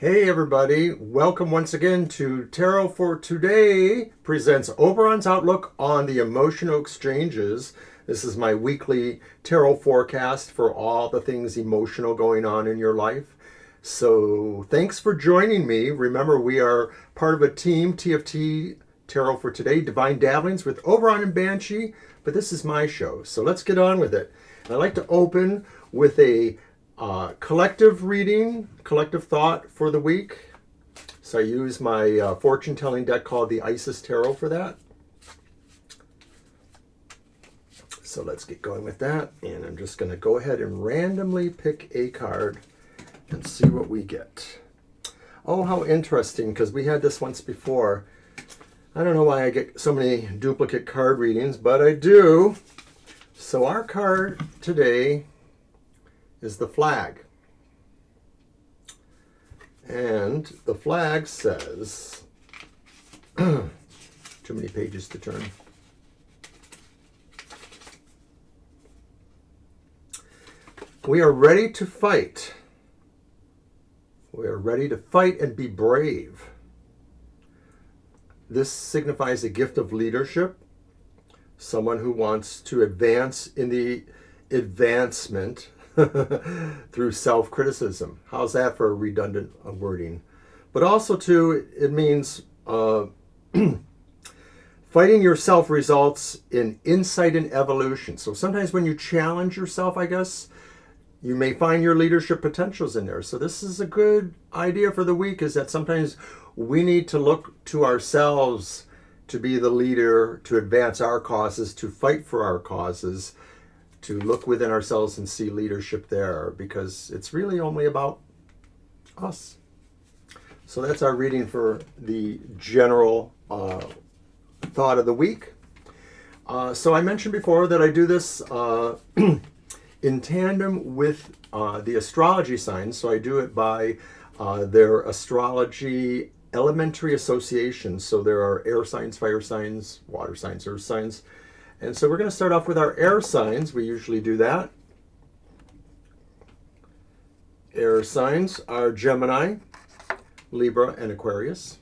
Hey everybody, welcome once again to Tarot for Today presents Oberon's outlook on the emotional exchanges. This is my weekly tarot forecast for all the things emotional going on in your life. So thanks for joining me. Remember, we are part of a team, TFT Tarot for Today, Divine Dabblings with Oberon and Banshee, but this is my show, so let's get on with it. And I'd like to open with a collective reading, collective thought for the week. So I use my fortune telling deck called the Isis Tarot for that. So let's get going with that. And I'm just going to go ahead and randomly pick a card and see what we get. Oh, how interesting, because we had this once before. I don't know why I get so many duplicate card readings, but I do. So our card today is the flag. And the flag says, too many pages to turn. We are ready to fight. We are ready to fight and be brave. This signifies a gift of leadership, someone who wants to advance in the advancement through self-criticism. How's that for a redundant wording? But also too, it means fighting yourself results in insight and evolution. So sometimes when you challenge yourself, I guess, you may find your leadership potentials in there. So this is a good idea for the week, is that sometimes we need to look to ourselves to be the leader, to advance our causes, to fight for our causes, to look within ourselves and see leadership there, because it's really only about us. So that's our reading for the general thought of the week. So I mentioned before that I do this in tandem with the astrology signs. So I do it by their astrology elementary associations. So there are air signs, fire signs, water signs, earth signs. And so we're going to start off with our air signs. We usually do that. Air signs are Gemini, Libra, and Aquarius.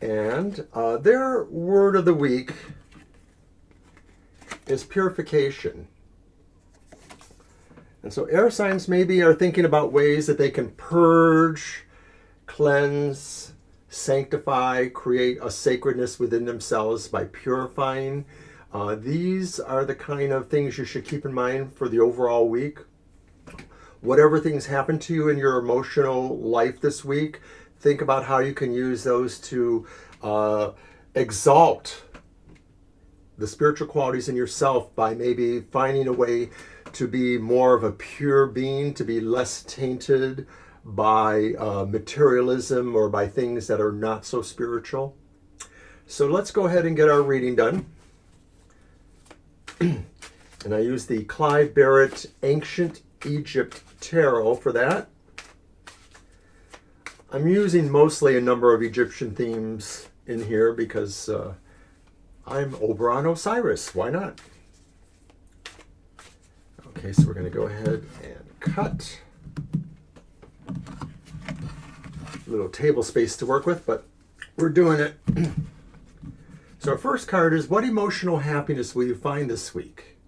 And their word of the week is purification. And so air signs maybe are thinking about ways that they can purge, cleanse, sanctify, create a sacredness within themselves by purifying. These are the kind of things you should keep in mind for the overall week. Whatever things happen to you in your emotional life this week, think about how you can use those to exalt the spiritual qualities in yourself by maybe finding a way to be more of a pure being, to be less tainted by materialism or by things that are not so spiritual. So let's go ahead and get our reading done. And I use the Clive Barrett Ancient Egypt Tarot for that. I'm using mostly a number of Egyptian themes in here because I'm Oberon Osiris. Why not? Okay, so we're going to go ahead and cut. A little table space to work with, but we're doing it. So our first card is, what emotional happiness will you find this week?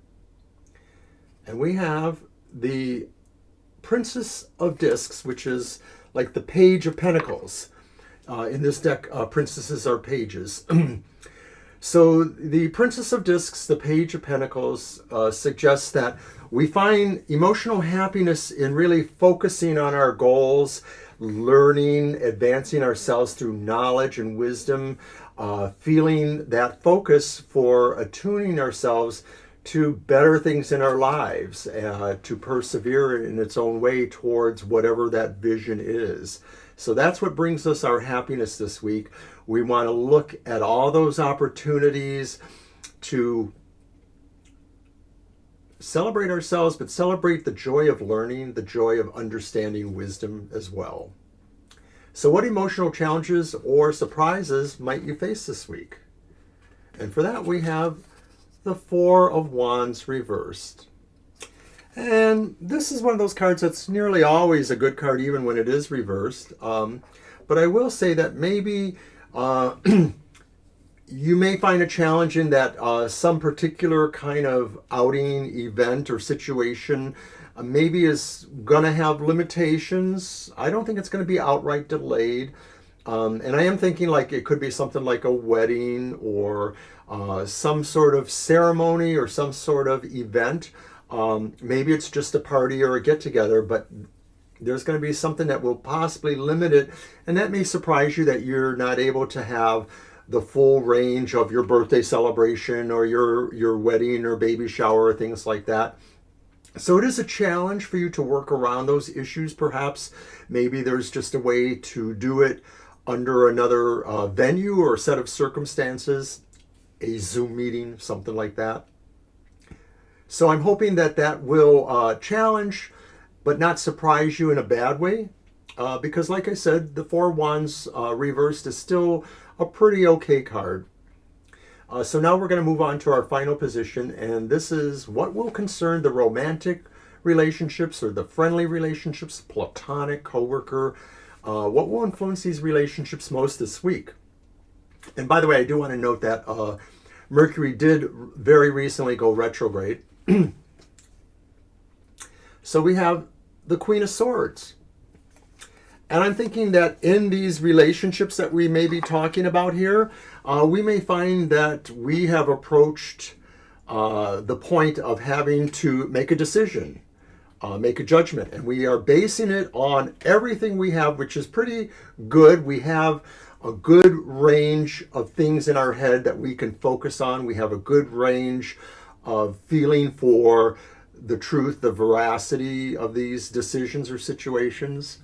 And we have the Princess of Discs, which is like the Page of Pentacles. In this deck, princesses are pages. So the Princess of Discs, the Page of Pentacles, suggests that we find emotional happiness in really focusing on our goals, learning, advancing ourselves through knowledge and wisdom, feeling that focus for attuning ourselves to better things in our lives, to persevere in its own way towards whatever that vision is. So that's what brings us our happiness this week. We want to look at all those opportunities to celebrate ourselves, but celebrate the joy of learning, the joy of understanding wisdom as well. So what emotional challenges or surprises might you face this week? And for that we have the Four of Wands reversed. And this is one of those cards that's nearly always a good card, even when it is reversed. But I will say that maybe you may find a challenge in that some particular kind of outing, event, or situation maybe is going to have limitations. I don't think it's going to be outright delayed. And I am thinking like it could be something like a wedding or some sort of ceremony or some sort of event. Maybe it's just a party or a get together, but there's going to be something that will possibly limit it. And that may surprise you that you're not able to have the full range of your birthday celebration or your wedding or baby shower or things like that. So it is a challenge for you to work around those issues, perhaps. Maybe there's just a way to do it under another venue or set of circumstances, a Zoom meeting, something like that. So I'm hoping that that will challenge but not surprise you in a bad way. Because like I said, the Four Wands reversed is still a pretty okay card. So now we're going to move on to our final position, and this is what will concern the romantic relationships or the friendly relationships, platonic, coworker. What will influence these relationships most this week? And by the way, I do want to note that Mercury did very recently go retrograde. So we have the Queen of Swords. And I'm thinking that in these relationships that we may be talking about here, we may find that we have approached the point of having to make a decision, make a judgment. And we are basing it on everything we have, which is pretty good. We have a good range of things in our head that we can focus on. We have a good range of feeling for the truth, the veracity of these decisions or situations.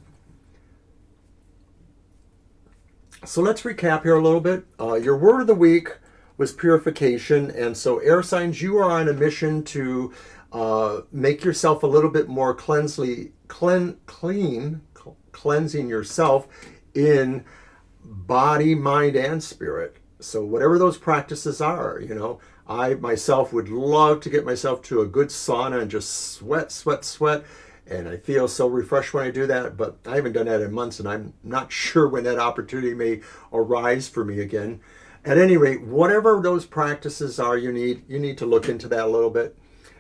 So let's recap here a little bit. Your word of the week was purification. And so air signs, you are on a mission to make yourself a little bit more cleansing yourself in body, mind, and spirit. So whatever those practices are, I myself would love to get myself to a good sauna and just sweat. And I feel so refreshed when I do that, but I haven't done that in months, and I'm not sure when that opportunity may arise for me again. At any rate, whatever those practices are you need to look into that a little bit.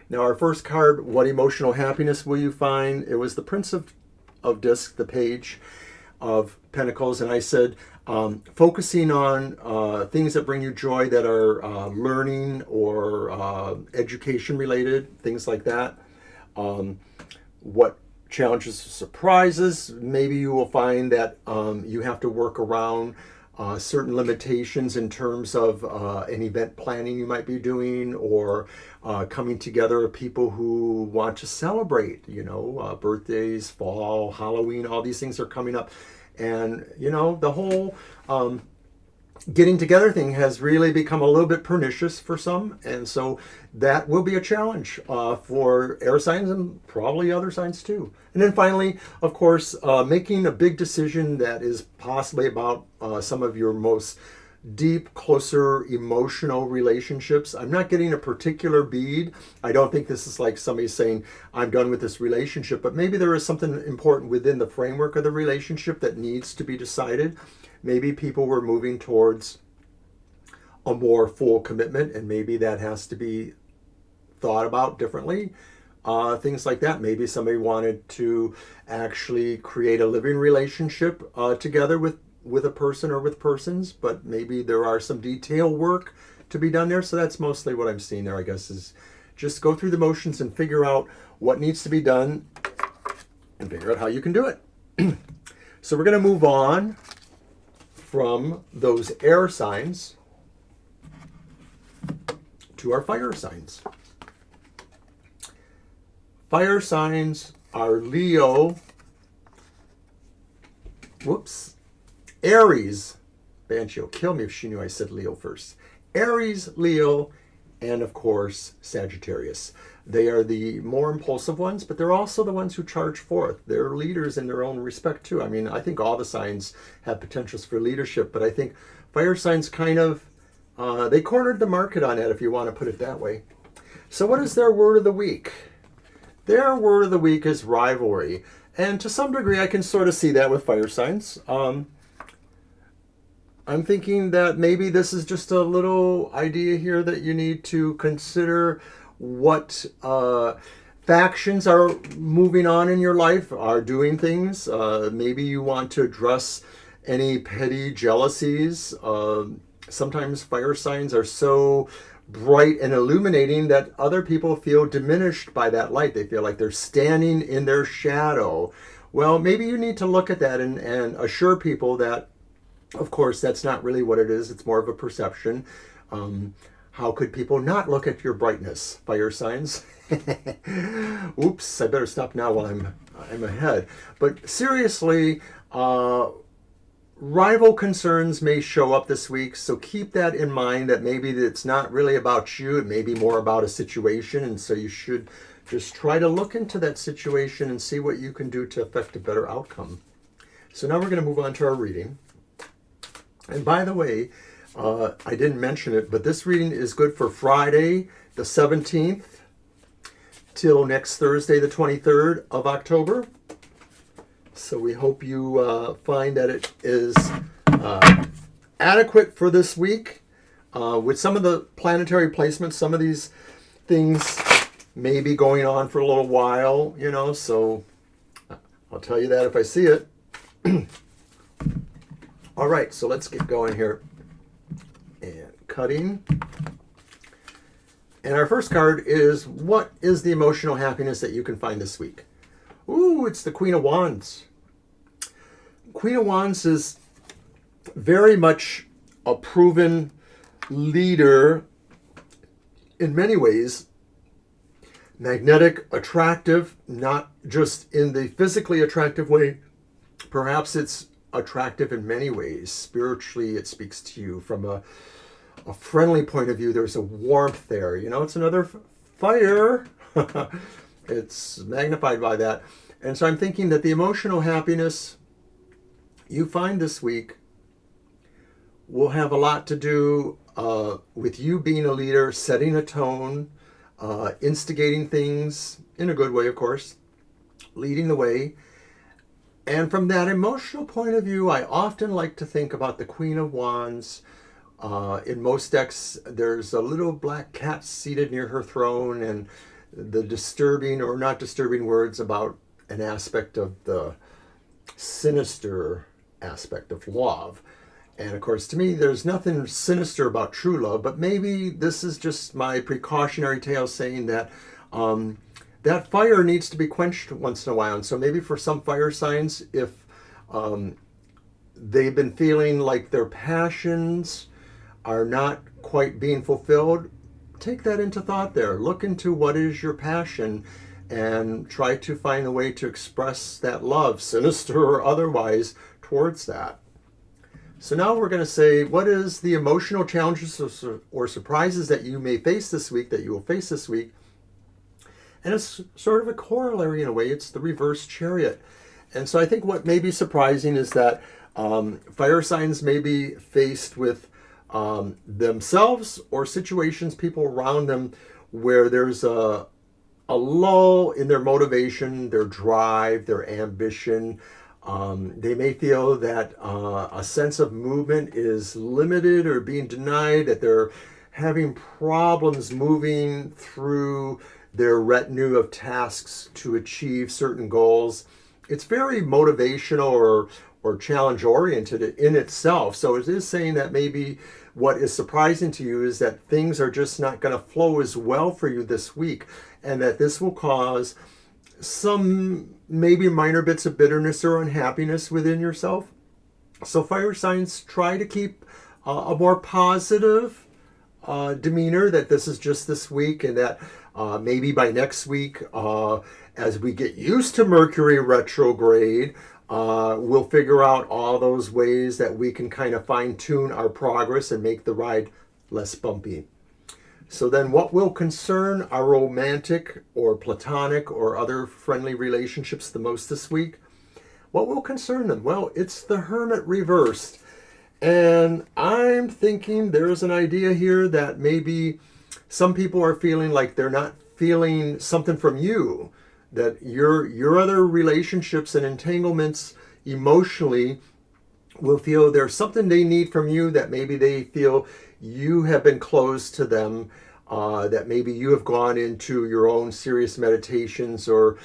Now, our first card, what emotional happiness will you find? It was the Prince of Discs, the Page of Pentacles, and I said, focusing on things that bring you joy that are learning or education related, things like that. What challenges, surprises, maybe you will find that you have to work around certain limitations in terms of an event planning you might be doing, or coming together of people who want to celebrate, birthdays, fall, Halloween, all these things are coming up. And, the whole getting together thing has really become a little bit pernicious for some. And so that will be a challenge for air signs and probably other signs too. And then finally, of course, making a big decision that is possibly about some of your most deep, closer emotional relationships. I'm not getting a particular bead. I don't think this is like somebody saying, I'm done with this relationship, but maybe there is something important within the framework of the relationship that needs to be decided. Maybe people were moving towards a more full commitment, and maybe that has to be thought about differently. Things like that. Maybe somebody wanted to actually create a living relationship together with a person or with persons, but maybe there are some detail work to be done there. So that's mostly what I'm seeing there, I guess, is just go through the motions and figure out what needs to be done and figure out how you can do it. So we're going to move on from those air signs to our fire signs. Fire signs are Leo, Aries. Banshee will kill me if she knew I said Leo first. Aries, Leo, and of course Sagittarius. They are the more impulsive ones, but they're also the ones who charge forth. They're leaders in their own respect too. I mean, I think all the signs have potentials for leadership, but I think fire signs kind of, they cornered the market on that, if you want to put it that way. So what is their word of the week? Their word of the week is rivalry. And to some degree, I can sort of see that with fire signs. I'm thinking that maybe this is just a little idea here that you need to consider what factions are moving on in your life, are doing things. Maybe you want to address any petty jealousies. Sometimes fire signs are so bright and illuminating that other people feel diminished by that light. They feel like they're standing in their shadow. Well, maybe you need to look at that and assure people that, of course, that's not really what it is. It's more of a perception. How could people not look at your brightness, fire signs? Oops, I better stop now while I'm ahead. But seriously, rival concerns may show up this week, so keep that in mind, that maybe it's not really about you, it may be more about a situation, and so you should just try to look into that situation and see what you can do to affect a better outcome. So now we're going to move on to our reading. And by the way, I didn't mention it, but this reading is good for Friday the 17th till next Thursday the 23rd of October. So we hope you find that it is adequate for this week. With some of the planetary placements, some of these things may be going on for a little while, so I'll tell you that if I see it. All right, so let's get going here. And cutting. And our first card is, what is the emotional happiness that you can find this week? Ooh, it's the Queen of Wands. Queen of Wands is very much a proven leader in many ways. Magnetic, attractive, not just in the physically attractive way. Perhaps it's attractive in many ways. Spiritually, it speaks to you from a friendly point of view. There's a warmth there. It's another fire. It's magnified by that. And so I'm thinking that the emotional happiness you find this week will have a lot to do with you being a leader, setting a tone, instigating things in a good way, of course, leading the way. And from that emotional point of view, I often like to think about the Queen of Wands. In most decks, there's a little black cat seated near her throne, and the disturbing or not disturbing words about an aspect of the sinister aspect of love. And of course, to me, there's nothing sinister about true love, but maybe this is just my precautionary tale saying that that fire needs to be quenched once in a while. And so maybe for some fire signs, if they've been feeling like their passions are not quite being fulfilled, take that into thought there. Look into what is your passion and try to find a way to express that love, sinister or otherwise, towards that. So now we're going to say, what is the emotional challenges or surprises that you may face this week, that you will face this week? And it's sort of a corollary in a way. It's the reverse chariot. And so I think what may be surprising is that fire signs may be faced with themselves or situations, people around them, where there's a lull in their motivation, their drive, their ambition. They may feel that a sense of movement is limited or being denied, that they're having problems moving through their retinue of tasks to achieve certain goals. It's very motivational or challenge oriented in itself. So it is saying that maybe what is surprising to you is that things are just not going to flow as well for you this week, and that this will cause some maybe minor bits of bitterness or unhappiness within yourself. So fire signs, try to keep a more positive demeanor, that this is just this week, and that maybe by next week, as we get used to Mercury retrograde, we'll figure out all those ways that we can kind of fine tune our progress and make the ride less bumpy. So then what will concern our romantic or platonic or other friendly relationships the most this week? What will concern them? Well, it's the Hermit reversed. And I'm thinking there's an idea here that maybe some people are feeling like they're not feeling something from you. that your other relationships and entanglements emotionally will feel there's something they need from you, that maybe they feel you have been closed to them, that maybe you have gone into your own serious meditations or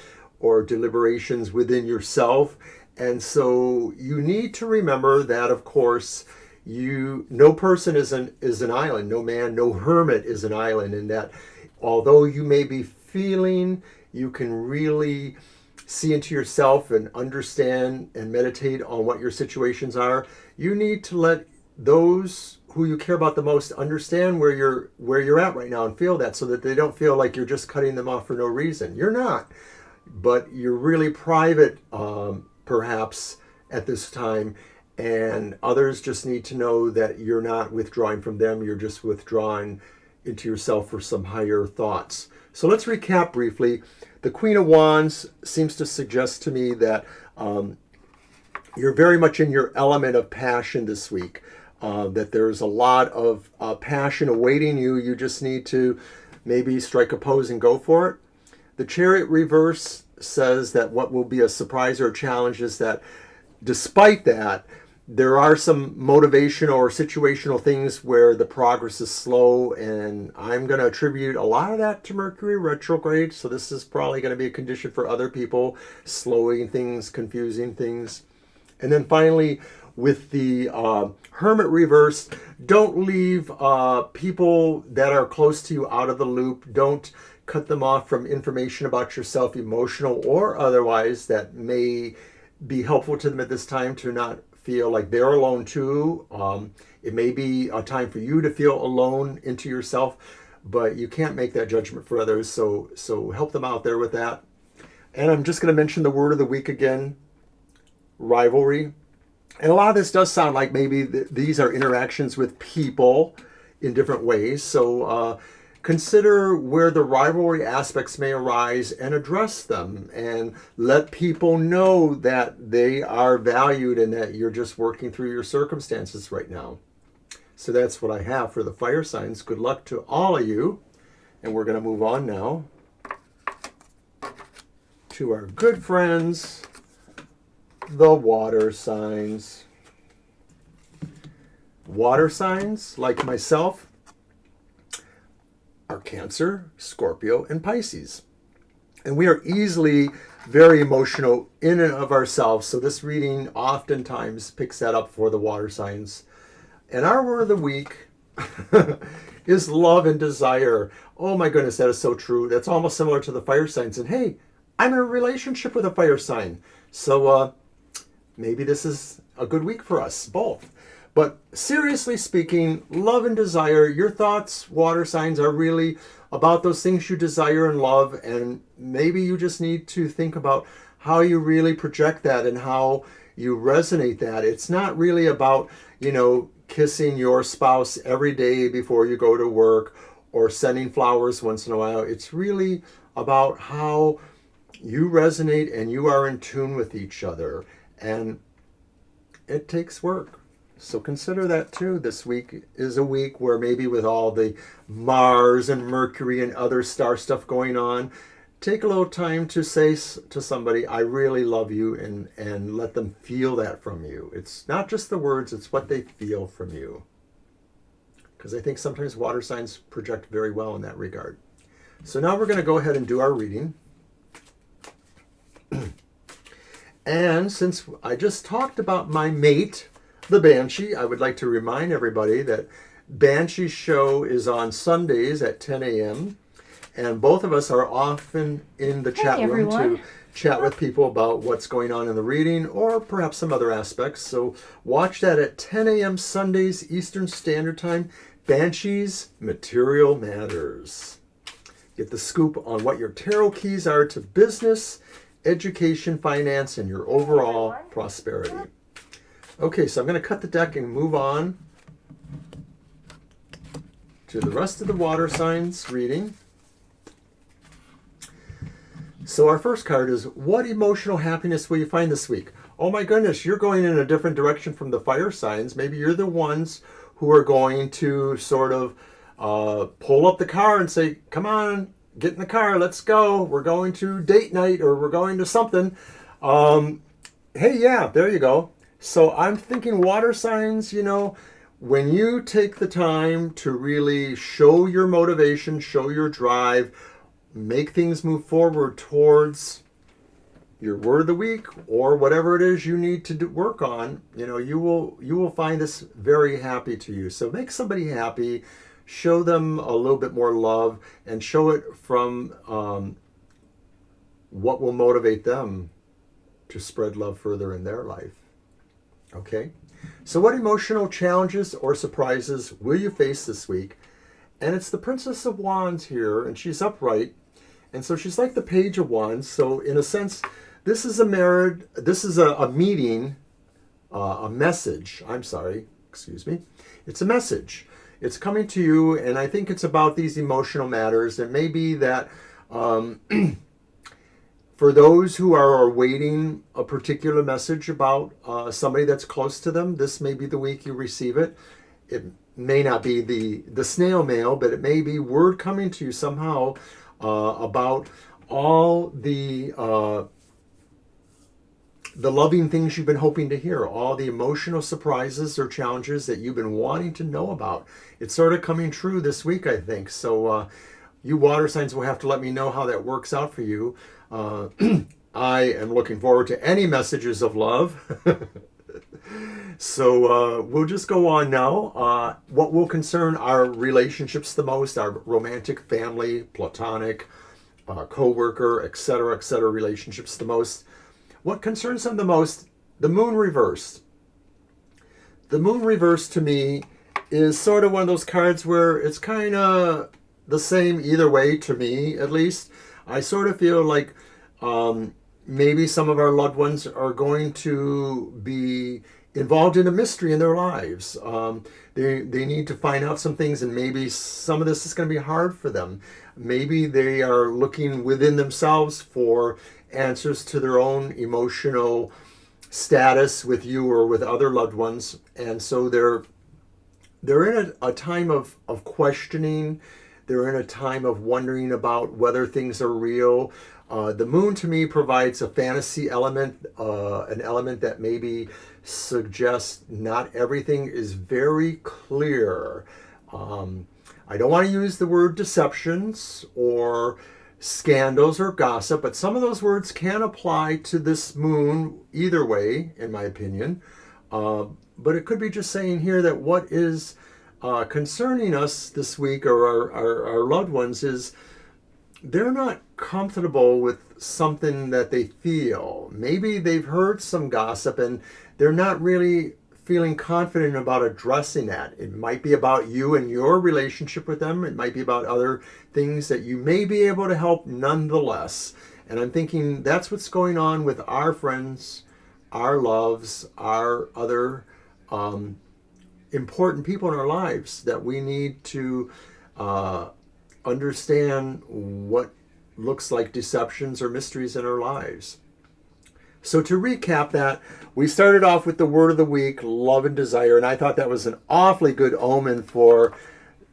deliberations within yourself. And so you need to remember that, of course, no person is an island, no man, no hermit is an island, and that although you may be feeling, you can really see into yourself and understand and meditate on what your situations are. You need to let those who you care about the most understand where you're at right now and feel that, so that they don't feel like you're just cutting them off for no reason. You're not, but you're really private, perhaps at this time, and others just need to know that you're not withdrawing from them. You're just withdrawing into yourself for some higher thoughts. So let's recap briefly. The Queen of Wands seems to suggest to me that you're very much in your element of passion this week, that there's a lot of passion awaiting you. You just need to maybe strike a pose and go for it. The Chariot reverse says that what will be a surprise or a challenge is that despite that, there are some motivational or situational things where the progress is slow, and I'm going to attribute a lot of that to Mercury retrograde. So this is probably going to be a condition for other people, slowing things, confusing things. And then finally, with the Hermit reverse, don't leave people that are close to you out of the loop. Don't cut them off from information about yourself, emotional or otherwise, that may be helpful to them at this time, to not feel like they're alone too. It may be a time for you to feel alone into yourself, but you can't make that judgment for others. So help them out there with that. And I'm just going to mention the word of the week again, rivalry. And a lot of this does sound like maybe these are interactions with people in different ways. So consider where the rivalry aspects may arise and address them, and let people know that they are valued and that you're just working through your circumstances right now. So that's what I have for the fire signs. Good luck to all of you. And we're going to move on now to our good friends, the water signs. Water signs, like myself, are Cancer, Scorpio, and Pisces. And we are easily very emotional in and of ourselves. So this reading oftentimes picks that up for the water signs. And our word of the week is love and desire. Oh my goodness, that is so true. That's almost similar to the fire signs. And hey, I'm in a relationship with a fire sign. So maybe this is a good week for us both. But seriously speaking, love and desire, your thoughts, water signs, are really about those things you desire and love. And maybe you just need to think about how you really project that and how you resonate that. It's not really about, kissing your spouse every day before you go to work or sending flowers once in a while. It's really about how you resonate and you are in tune with each other. And it takes work. So consider that too. This week is a week where maybe with all the Mars and Mercury and other star stuff going on, take a little time to say to somebody, I really love you, and let them feel that from you. It's not just the words, it's what they feel from you. Because I think sometimes water signs project very well in that regard. So now we're going to go ahead and do our reading. And since I just talked about my mate, the Banshee, I would like to remind everybody that Banshee's show is on Sundays at 10 a.m. And both of us are often in the chat room to chat with people about what's going on in the reading or perhaps some other aspects. So watch that at 10 a.m. Sundays, Eastern Standard Time. Banshee's Material Matters. Get the scoop on what your tarot keys are to business, education, finance, and your overall prosperity. Okay, so I'm going to cut the deck and move on to the rest of the water signs reading. So our first card is, what emotional happiness will you find this week? Oh my goodness, you're going in a different direction from the fire signs. Maybe you're the ones who are going to sort of pull up the car and say, come on, get in the car, let's go. We're going to date night or we're going to something. Hey, yeah, there you go. So I'm thinking water signs, when you take the time to really show your motivation, show your drive, make things move forward towards your word of the week or whatever it is you need to work on, you will find this very happy to you. So make somebody happy, show them a little bit more love, and show it from what will motivate them to spread love further in their life. Okay? So what emotional challenges or surprises will you face this week? And it's the Princess of Wands here, and she's upright. And so she's like the Page of Wands. So in a sense, this is a meeting, a message. It's a message. It's coming to you, and I think it's about these emotional matters. It may be that for those who are awaiting a particular message about somebody that's close to them, this may be the week you receive it. It may not be the snail mail, but it may be word coming to you somehow about all the loving things you've been hoping to hear, all the emotional surprises or challenges that you've been wanting to know about. It's sort of coming true this week, I think. So you water signs will have to let me know how that works out for you. I am looking forward to any messages of love. So we'll just go on now. What will concern our relationships the most, our romantic, family, platonic, co-worker, etc., relationships the most. What concerns them the most? The moon reversed. The moon reversed to me is sort of one of those cards where it's kind of the same either way to me, at least. I sort of feel like maybe some of our loved ones are going to be involved in a mystery in their lives. They need to find out some things, and maybe some of this is going to be hard for them. Maybe they are looking within themselves for answers to their own emotional status with you or with other loved ones, and so they're in a time of questioning. They're in a time of wondering about whether things are real. The moon to me provides a fantasy element, an element that maybe suggests not everything is very clear. I don't want to use the word deceptions or scandals or gossip, but some of those words can apply to this moon either way, in my opinion. But it could be just saying here that what is concerning us this week, or our loved ones, is they're not comfortable with something that they feel. Maybe they've heard some gossip and they're not really feeling confident about addressing that. It might be about you and your relationship with them. It might be about other things that you may be able to help nonetheless. And I'm thinking that's what's going on with our friends, our loves, our other important people in our lives, that we need to understand what looks like deceptions or mysteries in our lives. So to recap that, we started off with the word of the week, love and desire, and I thought that was an awfully good omen for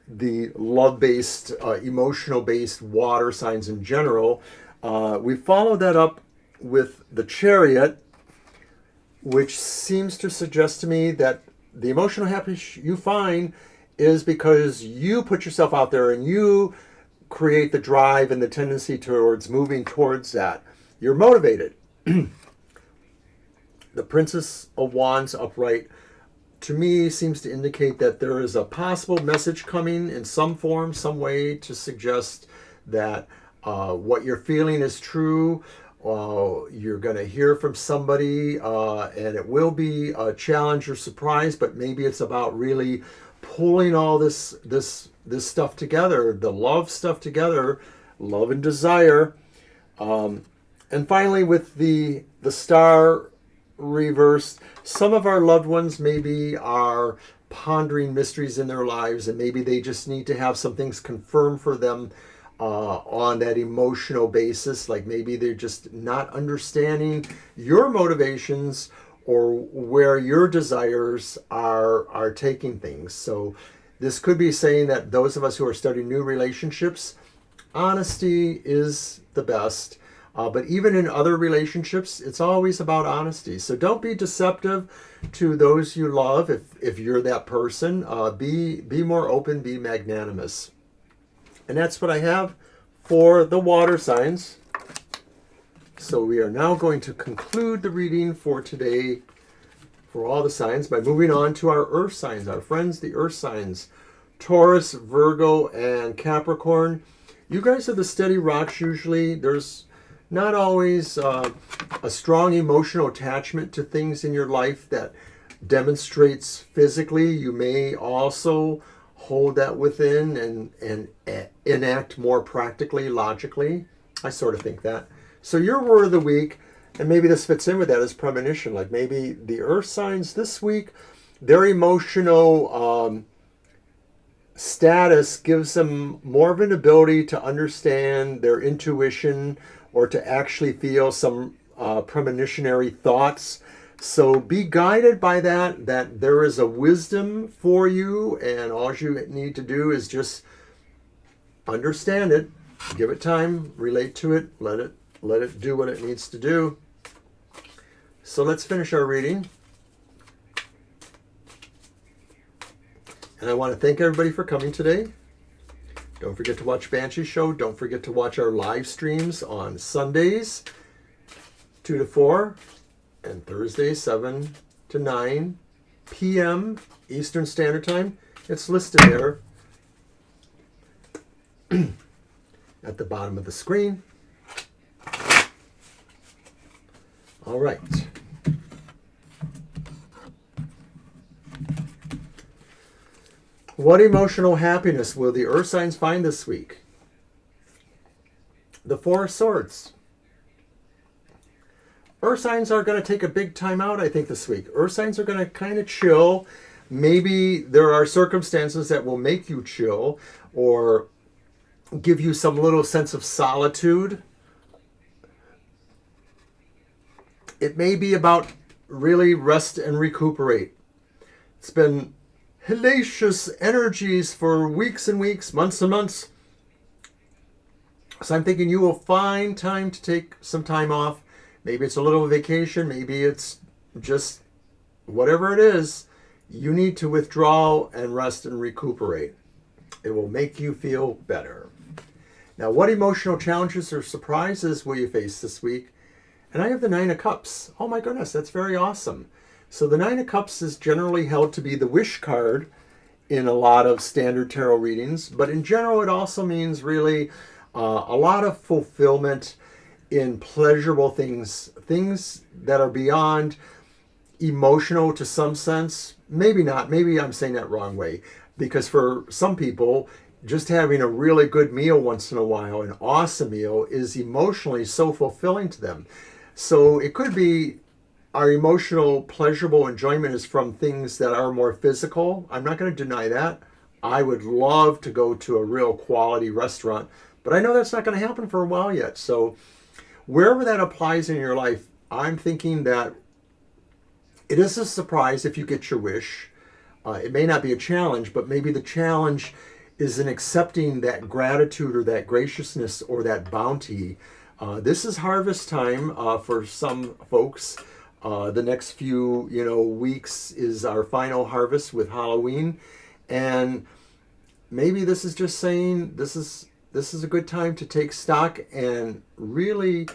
the love-based, emotional-based water signs in general. We followed that up with the Chariot, which seems to suggest to me that the emotional happiness you find is because you put yourself out there and you create the drive and the tendency towards moving towards that. You're motivated. The Princess of Wands upright, to me, seems to indicate that there is a possible message coming in some form, some way, to suggest that what you're feeling is true. You're going to hear from somebody, and it will be a challenge or surprise, but maybe it's about really pulling all this stuff together, the love stuff together, love and desire. And finally, with the star reversed, some of our loved ones maybe are pondering mysteries in their lives, and maybe they just need to have some things confirmed for them on that emotional basis. Like maybe they're just not understanding your motivations or where your desires are taking things. So this could be saying that those of us who are starting new relationships, honesty is the best. But even in other relationships, it's always about honesty. So don't be deceptive to those you love. If you're that person, be more open, be magnanimous. And that's what I have for the water signs. So we are now going to conclude the reading for today for all the signs by moving on to our earth signs, our friends, the earth signs, Taurus, Virgo, and Capricorn. You guys are the steady rocks usually. There's not always a strong emotional attachment to things in your life that demonstrates physically. You may also hold that within and enact more practically, logically. I sort of think that. So your word of the week, and maybe this fits in with that, is premonition. Like maybe the earth signs this week, their emotional status gives them more of an ability to understand their intuition or to actually feel some premonitionary thoughts. So be guided by that there is a wisdom for you, and all you need to do is just understand it, give it time, relate to it, let it do what it needs to do. So let's finish our reading. And I want to thank everybody for coming today. Don't forget to watch Banshee's show. Don't forget to watch our live streams on Sundays, 2 to 4, and Thursdays, 7 to 9 p.m. Eastern Standard Time. It's listed there at the bottom of the screen. All right. What emotional happiness will the earth signs find this week? The Four of Swords. Earth signs are going to take a big time out, I think, this week. Earth signs are going to kind of chill. Maybe there are circumstances that will make you chill or give you some little sense of solitude. It may be about really rest and recuperate. It's been hellacious energies for weeks and weeks, months and months. So I'm thinking you will find time to take some time off. Maybe it's a little vacation. Maybe it's just whatever it is. You need to withdraw and rest and recuperate. It will make you feel better. Now, what emotional challenges or surprises will you face this week? And I have the Nine of Cups. Oh my goodness, that's very awesome. So the Nine of Cups is generally held to be the wish card in a lot of standard tarot readings. But in general, it also means really a lot of fulfillment in pleasurable things. Things that are beyond emotional to some sense. Maybe not. Maybe I'm saying that wrong way. Because for some people, just having a really good meal once in a while, an awesome meal, is emotionally so fulfilling to them. So it could be our emotional, pleasurable enjoyment is from things that are more physical. I'm not going to deny that. I would love to go to a real quality restaurant, but I know that's not going to happen for a while yet. So wherever that applies in your life, I'm thinking that it is a surprise if you get your wish. It may not be a challenge, but maybe the challenge is in accepting that gratitude or that graciousness or that bounty. This is harvest time for some folks. The next few, weeks is our final harvest with Halloween, and maybe this is just saying this is a good time to take stock and really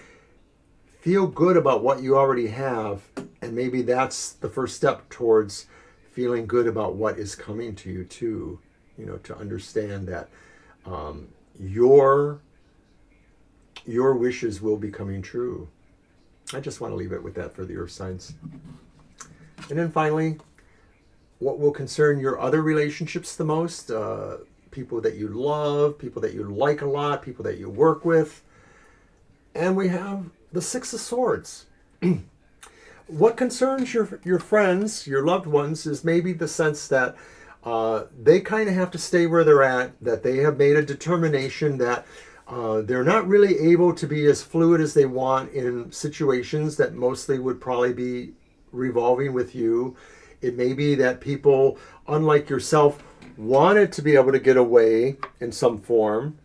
feel good about what you already have, and maybe that's the first step towards feeling good about what is coming to you too. To understand that your wishes will be coming true. I just want to leave it with that for the earth signs. And then finally, what will concern your other relationships the most? People that you love, people that you like a lot, people that you work with. And we have the Six of Swords. What concerns your friends, your loved ones, is maybe the sense that they kind of have to stay where they're at, that they have made a determination that they're not really able to be as fluid as they want in situations that mostly would probably be revolving with you. It may be that people, unlike yourself, wanted to be able to get away in some form.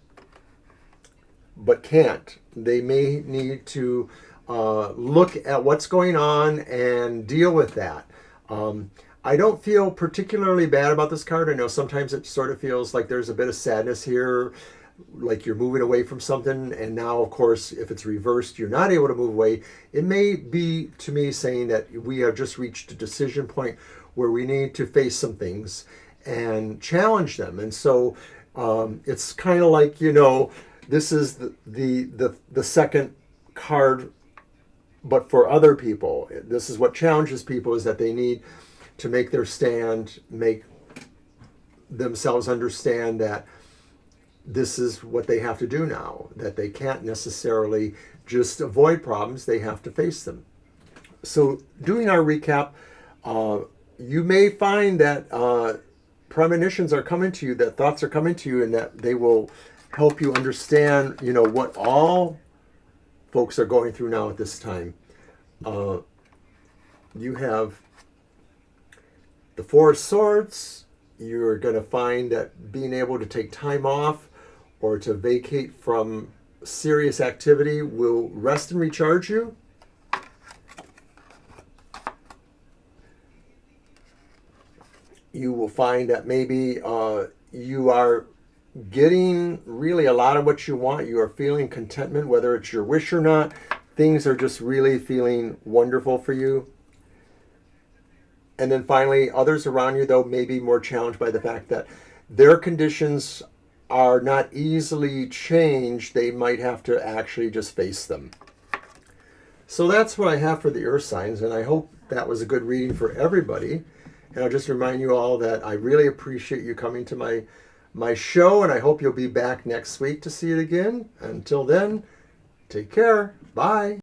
but can't. They may need to look at what's going on and deal with that. I don't feel particularly bad about this card. I know sometimes it sort of feels like there's a bit of sadness here, like you're moving away from something, and now, of course, if it's reversed, you're not able to move away. It may be, to me, saying that we have just reached a decision point where we need to face some things and challenge them. And so it's kind of like, this is the second card, but for other people. This is what challenges people, is that they need to make their stand, make themselves understand that this is what they have to do now, that they can't necessarily just avoid problems, they have to face them. So doing our recap, you may find that premonitions are coming to you, that thoughts are coming to you, and that they will help you understand, what all folks are going through now at this time. You have the Four of Swords. You're going to find that being able to take time off or to vacate from serious activity will rest and recharge you. You will find that maybe you are getting really a lot of what you want. You are feeling contentment, whether it's your wish or not. Things are just really feeling wonderful for you. And then finally, others around you, though, may be more challenged by the fact that their conditions are not easily changed. They might have to actually just face them. So that's what I have for the earth signs, and I hope that was a good reading for everybody. And I'll just remind you all that I really appreciate you coming to my show, and I hope you'll be back next week to see it again. Until then, take care. Bye.